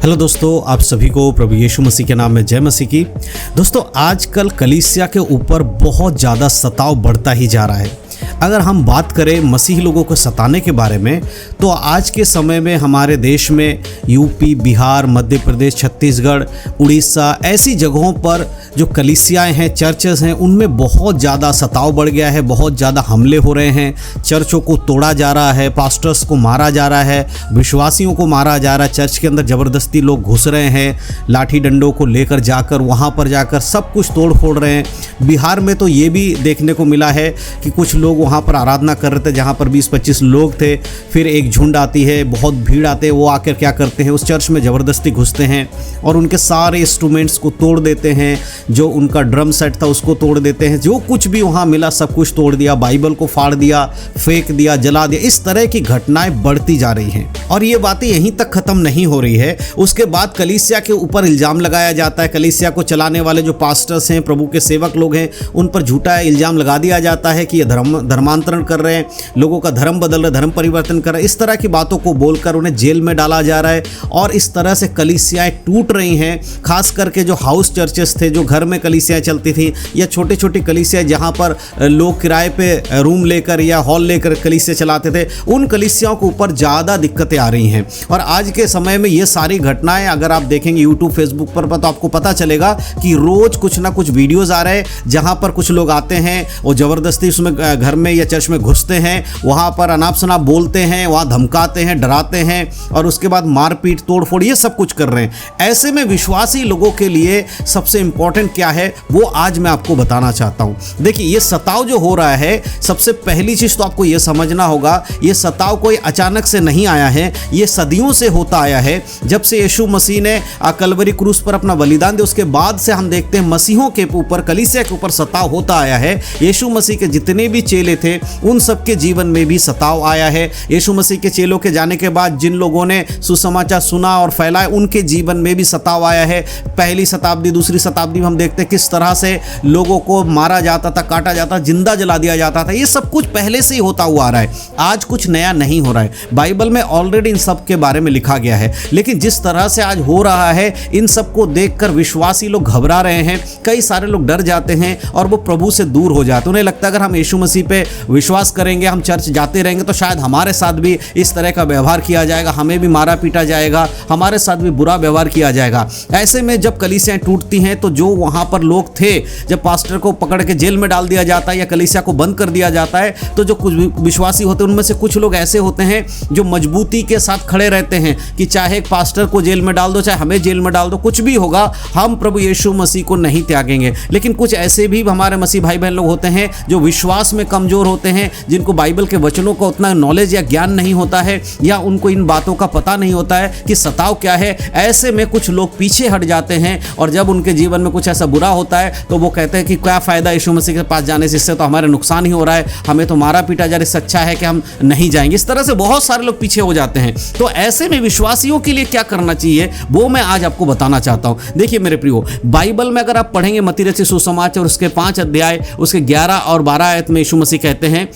Hello दोस्तों, आप सभी को प्रभु यीशु मसीह के नाम में जय मसीह की। दोस्तों, आजकल कलीसिया के ऊपर बहुत ज़्यादा सताव बढ़ता ही जा रहा है। अगर हम बात करें मसीही लोगों को सताने के बारे में, तो आज के समय में हमारे देश में यूपी, बिहार, मध्य प्रदेश, छत्तीसगढ़, उड़ीसा ऐसी जगहों पर जो कलीसियाएं हैं, चर्चेस हैं, उनमें बहुत ज़्यादा सताव बढ़ गया है। बहुत ज़्यादा हमले हो रहे हैं, चर्चों को तोड़ा जा रहा है, पास्टर्स को मारा जा रहा है, विश्वासियों को मारा जा रहा है। चर्च के अंदर ज़बरदस्ती लोग घुस रहे हैं, लाठी डंडों को लेकर जाकर वहाँ पर जाकर सब कुछ तोड़ फोड़ रहे हैं। बिहार में तो ये भी देखने को मिला है कि कुछ लोग वहाँ पर आराधना कर रहे थे, जहाँ पर 20-25 लोग थे, फिर एक झुंड आती है, बहुत भीड़ आते हैं, वो आकर क्या करते हैं, उस चर्च में ज़बरदस्ती घुसते हैं और उनके सारे इंस्ट्रूमेंट्स को तोड़ देते हैं। जो उनका ड्रम सेट था उसको तोड़ देते हैं, जो कुछ भी वहाँ मिला सब कुछ तोड़ दिया, बाइबल को फाड़ दिया, फेंक दिया, जला दिया। इस तरह की घटनाएं बढ़ती जा रही हैं और ये बातें यहीं तक ख़त्म नहीं हो रही है। उसके बाद कलीसिया के ऊपर इल्ज़ाम लगाया जाता है। कलीसिया को चलाने वाले जो पास्टर्स हैं, प्रभु के सेवक लोग हैं, उन पर झूठा इल्ज़ाम लगा दिया जाता है कि ये धर्मांतरण कर रहे हैं, लोगों का धर्म बदल रहे, धर्म परिवर्तन कर रहे हैं। इस तरह की बातों को बोलकर उन्हें जेल में डाला जा रहा है और इस तरह से कलीसियाएं टूट रही हैं। खास करके जो हाउस चर्चेस थे, जो घर में कलीसियाएं चलती थी, या छोटी छोटी कलीसियाएं जहां पर लोग किराए पे रूम लेकर या हॉल लेकर कलीसिया चलाते थे, उन कलीसियाओं के ऊपर ज़्यादा दिक्कतें आ रही हैं। और आज के समय में ये सारी घटनाएं अगर आप देखेंगे यूट्यूब, फेसबुक पर तो आपको पता चलेगा कि रोज़ कुछ ना कुछ वीडियोज़ आ रहे हैं जहाँ पर कुछ लोग आते हैं और ज़बरदस्ती उसमें घर में या चर्च में घुसते हैं, वहाँ पर अनाप शनाप बोलते हैं, वहाँ धमकाते हैं, डराते हैं और उसके बाद मारपीट, तोड़फोड़, ये सब कुछ कर रहे हैं। ऐसे में विश्वासी लोगों के लिए सबसे इंपॉर्टेंट क्या है, वो आज मैं आपको बताना चाहता हूँ। देखिए, ये सताव जो हो रहा है, सबसे पहली चीज़ तो आपको ये समझना होगा, ये सताव कोई अचानक से नहीं आया है, ये सदियों से होता आया है। जब से यीशु मसीह ने कलवरी क्रूस पर अपना बलिदान दिया, उसके बाद से हम देखते हैं मसीहों के ऊपर, कलीसिया के ऊपर सताव होता आया है। यीशु मसीह के जितने भी चेले थे, उन सबके जीवन में भी सताव आया है। यीशु मसीह के चेलों के जाने के बाद जिन लोगों ने सुसमाचार सुना और फैलाया, उनके जीवन में भी सताव आया है। पहली शताब्दी, दूसरी शताब्दी में हम देखते हैं किस तरह से लोगों को मारा जाता था, काटा जाता, जिंदा जला दिया जाता था। ये सब कुछ पहले से ही होता हुआ आ रहा है, आज कुछ नया नहीं हो रहा है। बाइबल में ऑलरेडी इन सब के बारे में लिखा गया है, लेकिन जिस तरह से आज हो रहा है, इन सब को देखकर विश्वासी लोग घबरा रहे हैं। कई सारे लोग डर जाते हैं और वो प्रभु से दूर हो जाते हैं। उन्हें लगता है अगर हम यीशु मसीह पे विश्वास करेंगे, हम चर्च जाते रहेंगे, तो शायद हमारे साथ भी इस तरह का व्यवहार किया जाएगा, हमें भी मारा पीटा जाएगा, हमारे साथ भी बुरा व्यवहार किया जाएगा। ऐसे में जब कलीसियाएं टूटती हैं, तो जो वहाँ पर लोग थे, जब पास्टर को पकड़ के जेल में डाल दिया जाता है या कलीसिया को बंद कर दिया जाता है, तो जो कुछ विश्वासी होते हैं, उनमें से कुछ लोग ऐसे होते हैं जो मजबूती के साथ खड़े रहते हैं कि चाहे एक पास्टर को जेल में डाल दो, चाहे हमें जेल में डाल दो, कुछ भी होगा, हम प्रभु यीशु मसीह को नहीं त्यागेंगे। लेकिन कुछ ऐसे भी हमारे मसीह भाई बहन लोग होते हैं जो विश्वास में कमज़ोर होते हैं, जिनको बाइबल के वचनों का उतना नॉलेज या ज्ञान नहीं होता है, या उनको इन बातों का पता नहीं होता है कि सताव क्या है। ऐसे में कुछ लोग पीछे हट जाते हैं और जब उनके जीवन में कुछ ऐसा बुरा होता है, तो वो कहते हैं कि क्या फ़ायदा यीशु मसीह के पास जाने से, इससे तो हमारे नुकसान ही हो रहा है, हमें तो मारा पीटा जा रहा है, इससे अच्छा है कि हम नहीं जाएंगे। इस तरह से बहुत सारे लोग पीछे हो जाते हैं। तो ऐसे में विश्वासियों के लिए क्या करना चाहिए, वो मैं आज आपको बताना चाहता हूँ। देखिए मेरे प्रियो, बाइबल में अगर आप पढ़ेंगे मत्ती रचित सुसमाचार और उसके 5 अध्याय, उसके 11 और 12 आयत में यीशु मसीह कहते हैं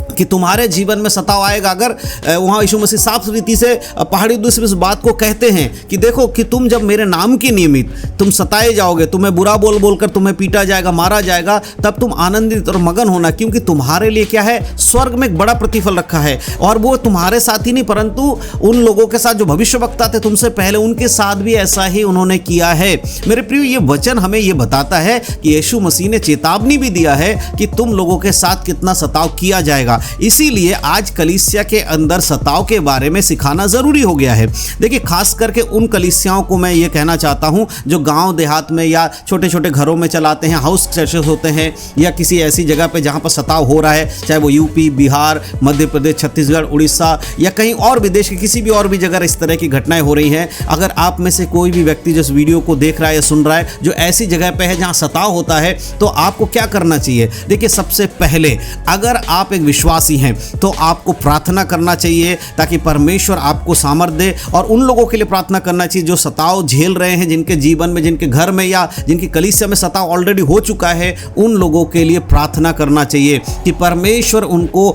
कि तुम्हारे जीवन में सताव आएगा। अगर वहाँ यीशु मसीह साफ रीति से पहाड़ी दूसरे इस बात को कहते हैं कि देखो कि तुम जब मेरे नाम के निमित्त तुम सताए जाओगे, तुम्हें बुरा बोल बोलकर तुम्हें पीटा जाएगा, मारा जाएगा, तब तुम आनंदित और मगन होना, क्योंकि तुम्हारे लिए क्या है, स्वर्ग में एक बड़ा प्रतिफल रखा है। और वो तुम्हारे साथ ही नहीं, परंतु उन लोगों के साथ जो भविष्यवक्ता थे तुमसे पहले, उनके साथ भी ऐसा ही उन्होंने किया है। मेरे प्रिय, ये वचन हमें ये बताता है कि यीशु मसीह ने चेतावनी भी दिया है कि तुम लोगों के साथ कितना सताव किया जाएगा। इसीलिए आज कलीसिया के अंदर सताव के बारे में सिखाना जरूरी हो गया है। देखिए, खास करके उन कलीसियाओं को मैं ये कहना चाहता हूँ जो गांव देहात में या छोटे छोटे घरों में चलाते हैं, हाउस चर्चेस होते हैं, या किसी ऐसी जगह पे जहाँ पर सताव हो रहा है, चाहे वो यूपी, बिहार, मध्य प्रदेश, छत्तीसगढ़, उड़ीसा या कहीं और भी देश की किसी भी और भी जगह इस तरह की घटनाएं हो रही हैं। अगर आप में से कोई भी व्यक्ति जो इस वीडियो को देख रहा है या सुन रहा है, जो ऐसी जगह पे है जहाँ सताव होता है, तो आपको क्या करना चाहिए। देखिए, सबसे पहले अगर आप एक विश्वास विश्वासी हैं तो आपको प्रार्थना करना चाहिए ताकि परमेश्वर आपको सामर्थ्य दे। और उन लोगों के लिए प्रार्थना करना चाहिए जो सताव झेल रहे हैं, जिनके जीवन में, जिनके घर में या जिनकी कलीसिया में सताव ऑलरेडी हो चुका है, उन लोगों के लिए प्रार्थना करना चाहिए कि परमेश्वर उनको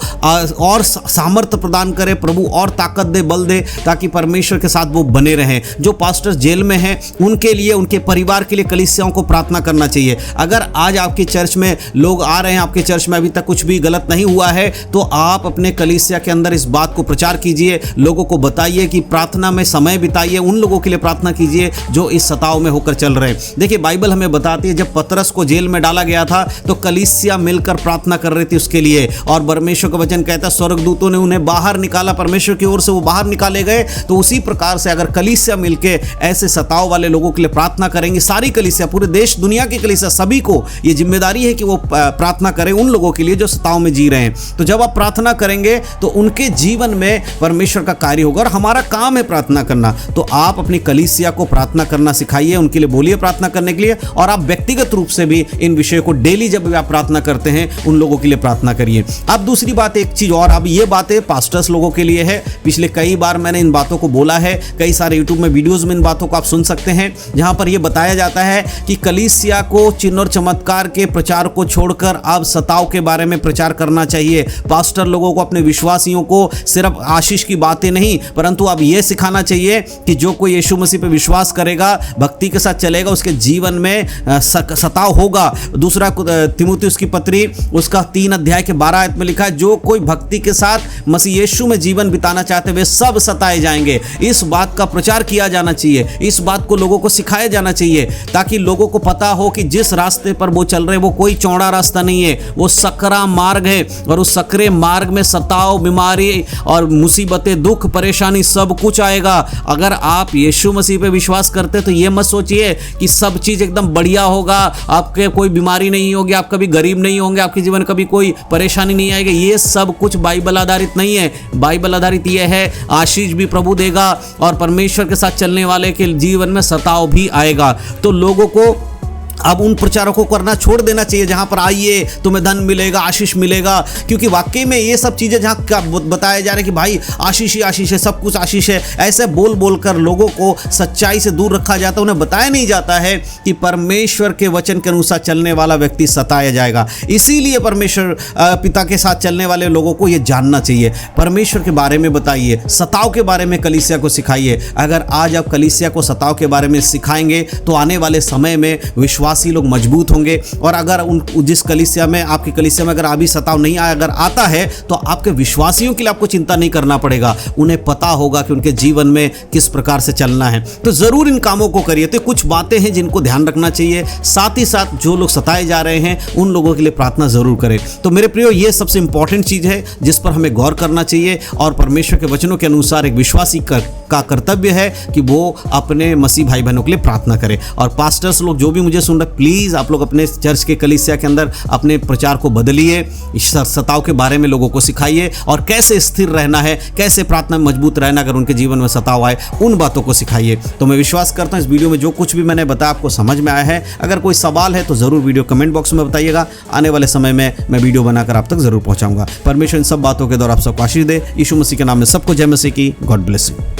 और सामर्थ्य प्रदान करे, प्रभु और ताकत दे, बल दे, ताकि परमेश्वर के साथ वो बने रहें। जो पास्टर्स जेल में हैं उनके लिए, उनके परिवार के लिए कलीसियाओं को प्रार्थना करना चाहिए। अगर आज आपके चर्च में लोग आ रहे हैं, आपके चर्च में अभी तक कुछ भी गलत नहीं हुआ है, तो आप अपने कलीसिया के अंदर इस बात को प्रचार कीजिए, लोगों को बताइए कि प्रार्थना में समय बिताइए, उन लोगों के लिए प्रार्थना कीजिए जो इस सताव में होकर चल रहे हैं। देखिए बाइबल हमें बताती है जब पतरस को जेल में डाला गया था तो कलीसिया मिलकर प्रार्थना कर रही थी उसके लिए, और परमेश्वर का वचन कहता है स्वर्गदूतों ने उन्हें बाहर निकाला, परमेश्वर की ओर से वो बाहर निकाले गए। तो उसी प्रकार से अगर कलीसिया मिलके ऐसे सताव वाले लोगों के लिए प्रार्थना करेंगे, सारी कलीसिया, पूरे देश दुनिया की कलीसिया, सभी को ये जिम्मेदारी है कि वो प्रार्थना करें उन लोगों के लिए जो सताव में जी रहे हैं। तो जब आप प्रार्थना करेंगे तो उनके जीवन में परमेश्वर का कार्य होगा। और हमारा काम है प्रार्थना करना, तो आप अपनी कलीसिया को प्रार्थना करना सिखाइए, उनके लिए बोलिए प्रार्थना करने के लिए। और आप व्यक्तिगत रूप से भी इन विषयों को डेली जब भी आप प्रार्थना करते हैं उन लोगों के लिए प्रार्थना करिए। अब दूसरी बात, एक चीज और, अब ये बातें पास्टर्स लोगों के लिए है। पिछले कई बार मैंने इन बातों को बोला है, कई सारे यूट्यूब में वीडियोस में इन बातों को आप सुन सकते हैं, जहां पर यह बताया जाता है कि कलीसिया को चिन्ह और चमत्कार के प्रचार को छोड़कर अब सताव के बारे में प्रचार करना चाहिए। पास्टर लोगों को, अपने विश्वासियों को सिर्फ आशीष की बातें नहीं, परंतु अब यह सिखाना चाहिए कि जो कोई यीशु मसीह पर विश्वास करेगा, भक्ति के साथ चलेगा, उसके जीवन में सताव होगा। दूसरा तीमुथियुस की पत्री उसका 3 अध्याय के 12 आयत में लिखा है, जो कोई भक्ति के साथ मसीह यीशु में जीवन बिताना चाहते वे सब सताए जाएंगे। इस बात का प्रचार किया जाना चाहिए, इस बात को लोगों को सिखाया जाना चाहिए, ताकि लोगों को पता हो कि जिस रास्ते पर वो चल रहे हैं वो कोई चौड़ा रास्ता नहीं है, वो सकरा मार्ग है। और उस सकरे मार्ग में सताव, बीमारी और मुसीबतें, दुख, परेशानी सब कुछ आएगा। अगर आप यीशु मसीह पे विश्वास करते तो ये मत सोचिए कि सब चीज एकदम बढ़िया होगा, आपके कोई बीमारी नहीं होगी, आप कभी गरीब नहीं होंगे, आपके जीवन कभी कोई परेशानी नहीं आएगी। ये सब कुछ बाइबल आधारित नहीं है। बाइबल आधारित ये है आशीष भी प्रभु देगा और परमेश्वर के साथ चलने वाले के जीवन में सताव भी आएगा। तो लोगों को अब उन प्रचारकों को करना छोड़ देना चाहिए जहां पर आइए तुम्हें धन मिलेगा, आशीष मिलेगा, क्योंकि वाकई में ये सब चीज़ें जहां क्या बताया जा रहा है कि भाई आशीष ही आशीष है, सब कुछ आशीष है, ऐसे बोल बोल कर लोगों को सच्चाई से दूर रखा जाता है। उन्हें बताया नहीं जाता है कि परमेश्वर के वचन के अनुसार चलने वाला व्यक्ति सताया जाएगा। इसीलिए परमेश्वर पिता के साथ चलने वाले लोगों को ये जानना चाहिए। परमेश्वर के बारे में बताइए, सताव के बारे में कलीसिया को सिखाइए। अगर आज आप कलीसिया को सताव के बारे में सिखाएंगे तो आने वाले समय में विश्वासी लोग मजबूत होंगे। और अगर जिस कलीसिया में, आपकी कलीसिया में अगर अभी सताव नहीं आया, अगर आता है तो आपके विश्वासियों के लिए आपको चिंता नहीं करना पड़ेगा। उन्हें पता होगा कि उनके जीवन में किस प्रकार से चलना है। तो जरूर इन कामों को करिए। तो कुछ बातें हैं जिनको ध्यान रखना चाहिए। साथ ही साथ जो लोग सताए जा रहे हैं उन लोगों के लिए प्रार्थना जरूर करें। तो मेरे प्रियो, ये सबसे इंपॉर्टेंट चीज है जिस पर हमें गौर करना चाहिए। और परमेश्वर के वचनों के अनुसार एक विश्वासी का कर्तव्य है कि वो अपने मसीह भाई बहनों के लिए प्रार्थना करे। और पास्टर्स लोग जो भी मुझे सुन रहे, प्लीज आप लोग अपने चर्च के कलीसिया के अंदर अपने प्रचार को बदलिए, सताव के बारे में लोगों को सिखाइए और कैसे स्थिर रहना है, कैसे प्रार्थना में मजबूत रहना अगर उनके जीवन में सताव आए, उन बातों को सिखाइए। तो मैं विश्वास करता हूं इस वीडियो में जो कुछ भी मैंने बताया आपको समझ में आया है। अगर कोई सवाल है तो जरूर वीडियो कमेंट बॉक्स में बताइएगा। आने वाले समय में मैं वीडियो बनाकर आप तक जरूर पहुंचाऊंगा। परमेश्वर इन सब बातों के द्वारा आप सबको आशीष दे। यीशु मसीह के नाम में सबको जय मसीह की। God bless you.